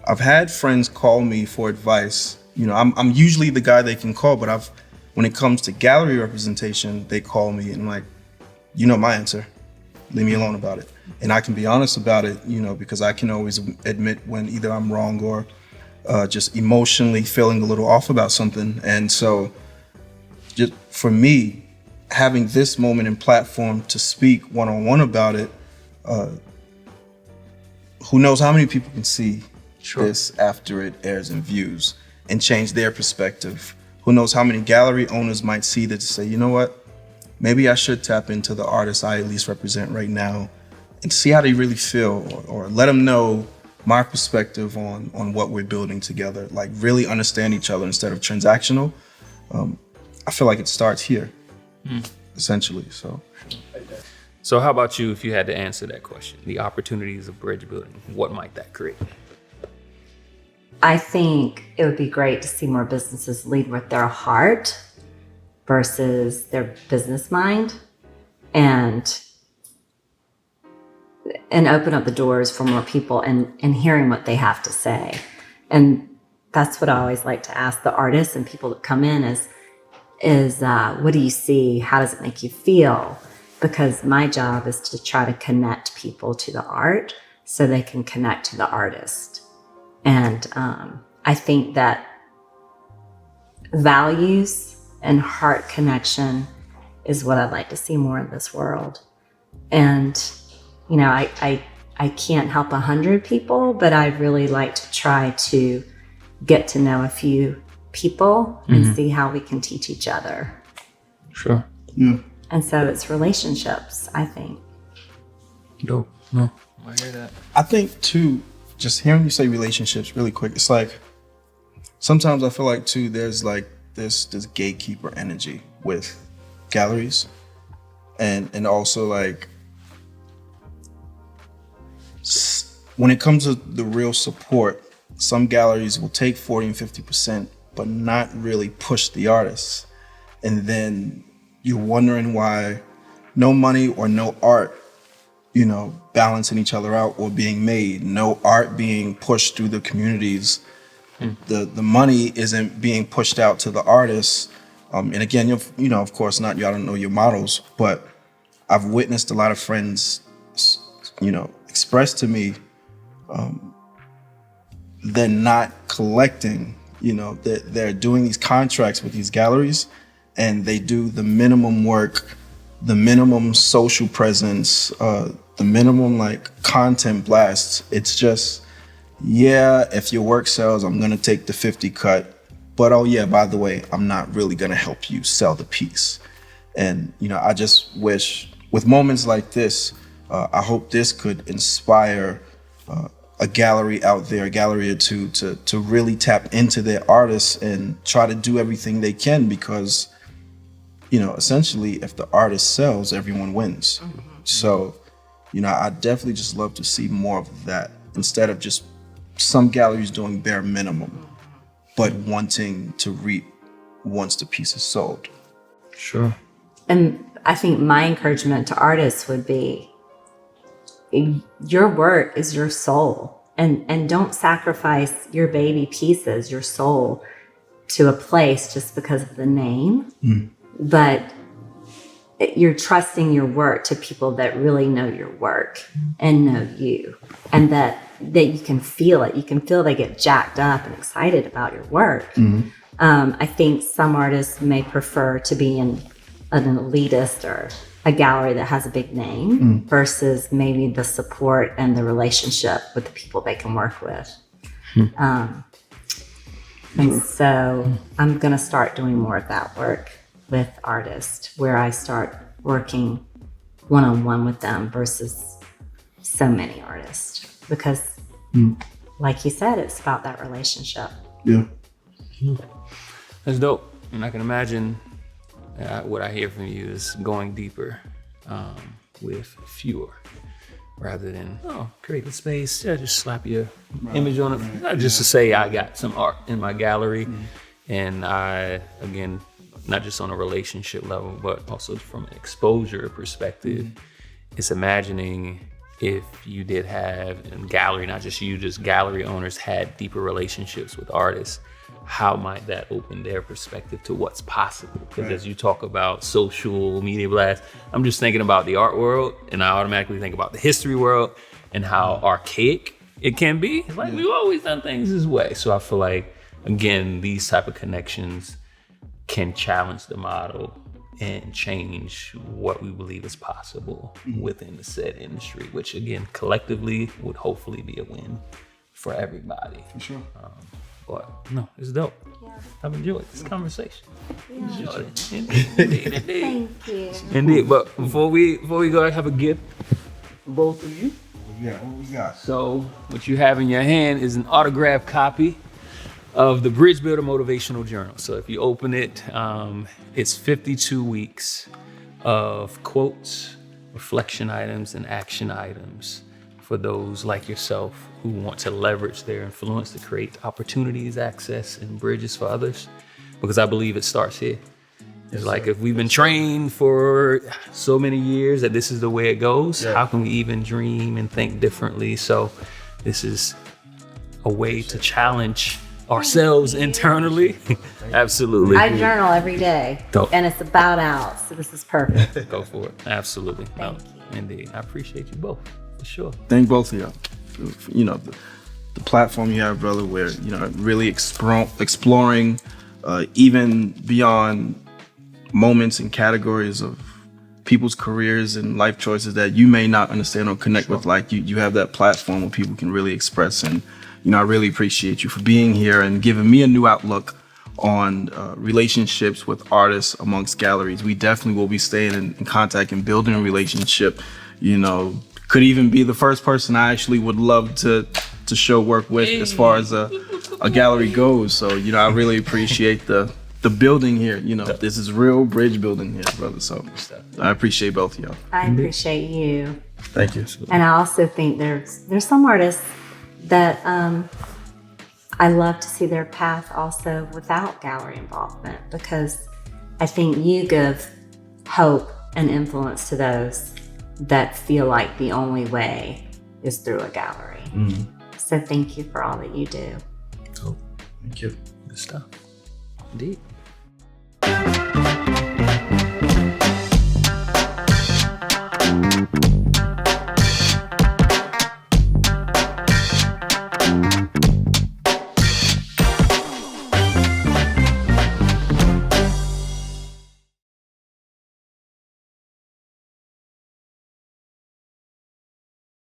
I've had friends call me for advice. I'm usually the guy they can call, but when it comes to gallery representation, they call me and I'm like, my answer. Leave me alone about it. And I can be honest about it, because I can always admit when either I'm wrong or just emotionally feeling a little off about something. And so just for me, having this moment and platform to speak one-on-one about it, who knows how many people can see this after it airs in views and change their perspective. Who knows how many gallery owners might see that to say, you know what, maybe I should tap into the artists I at least represent right now and see how they really feel, or let them know my perspective on what we're building together, like really understand each other instead of transactional. I feel like it starts here, essentially. So how about you, if you had to answer that question, the opportunities of bridge building, what might that create? I think it would be great to see more businesses lead with their heart versus their business mind, and open up the doors for more people and hearing what they have to say. And that's what I always like to ask the artists and people that come in is what do you see? How does it make you feel? Because my job is to try to connect people to the art so they can connect to the artist. And I think that values and heart connection is what I'd like to see more in this world. And, I can't help 100 people, but I'd really like to try to get to know a few people and see how we can teach each other. Sure. Yeah. And so it's relationships, I think. Dope. No, I hear that. I think too, just hearing you say relationships really quick, it's like sometimes I feel like too there's like this gatekeeper energy with galleries, and also like when it comes to the real support, some galleries will take 40 and 50%, but not really push the artists. And then you're wondering why no money or no art, you know, balancing each other out or being made, no art being pushed through the communities. The money isn't being pushed out to the artists. And again, you know, of course not, y'all don't know your models, but I've witnessed a lot of friends, you know, express to me they're not collecting, you know, they're doing these contracts with these galleries and they do the minimum work, the minimum social presence, the minimum like content blasts. It's just, yeah, if your work sells, I'm gonna take the 50 cut. But oh yeah, by the way, I'm not really gonna help you sell the piece. And you know, I just wish with moments like this, I hope this could inspire a gallery out there, a gallery or two, to really tap into their artists and try to do everything they can, because, you know, essentially if the artist sells, everyone wins. Mm-hmm. So, you know, I definitely just love to see more of that instead of just some galleries doing bare minimum, but wanting to reap once the piece is sold. Sure. And I think my encouragement to artists would be, your work is your soul, and don't sacrifice your baby pieces, your soul, to a place just because of the name. But you're trusting your work to people that really know your work and know you, and that you can feel it. You can feel they get jacked up and excited about your work. I think some artists may prefer to be in an elitist or a gallery that has a big name versus maybe the support and the relationship with the people they can work with. And so I'm going to start doing more of that work with artists, where I start working one-on-one with them versus so many artists, because like you said, it's about that relationship. Yeah. That's dope. And I can imagine what I hear from you is going deeper with fewer, rather than, create the space, just slap your image on it. Not just to say I got some art in my gallery. And I, again, not just on a relationship level, but also from an exposure perspective, it's imagining if you did have in gallery, not just you, just gallery owners had deeper relationships with artists, how might that open their perspective to what's possible? Because as you talk about social media blast, I'm just thinking about the art world, and I automatically think about the history world and how archaic it can be. It's like we've always done things this way. So I feel like, again, these type of connections can challenge the model and change what we believe is possible within the said industry, which again, collectively would hopefully be a win for everybody. For sure. But no, it's dope. Yeah. I've enjoyed this conversation. Yeah. Enjoyed it. Indeed. Thank you. Indeed. But before we go, I have a gift for both of you. Yeah, what we got? So what you have in your hand is an autographed copy of the Bridge Builder Motivational Journal. So if you open it, it's 52 weeks of quotes, reflection items, and action items for those like yourself who want to leverage their influence to create opportunities, access, and bridges for others. Because I believe it starts here. It's like, if we've been trained for so many years that this is the way it goes, how can we even dream and think differently? So this is a way to challenge ourselves internally. Absolutely. I journal every day, Dope. and it's about out, so this is perfect. Go for it. Absolutely. Thank you. Indeed. I appreciate you both, for sure. Thank both of y'all. You know, the platform you have, brother, where, you know, really exploring even beyond moments and categories of people's careers and life choices that you may not understand or connect with. Like you have that platform where people can really express. And, you know, I really appreciate you for being here and giving me a new outlook on relationships with artists amongst galleries. We definitely will be staying in contact and building a relationship. You know, could even be the first person I actually would love to show work with as far as a gallery goes. So, you know, I really appreciate the building here. You know, this is real bridge building here, brother. So I appreciate both of y'all. I appreciate you. Thank you. And I also think there's some artists that I love to see their path also without gallery involvement, because I think you give hope and influence to those that feel like the only way is through a gallery. So thank you for all that you do. Thank you. Good stuff. Indeed.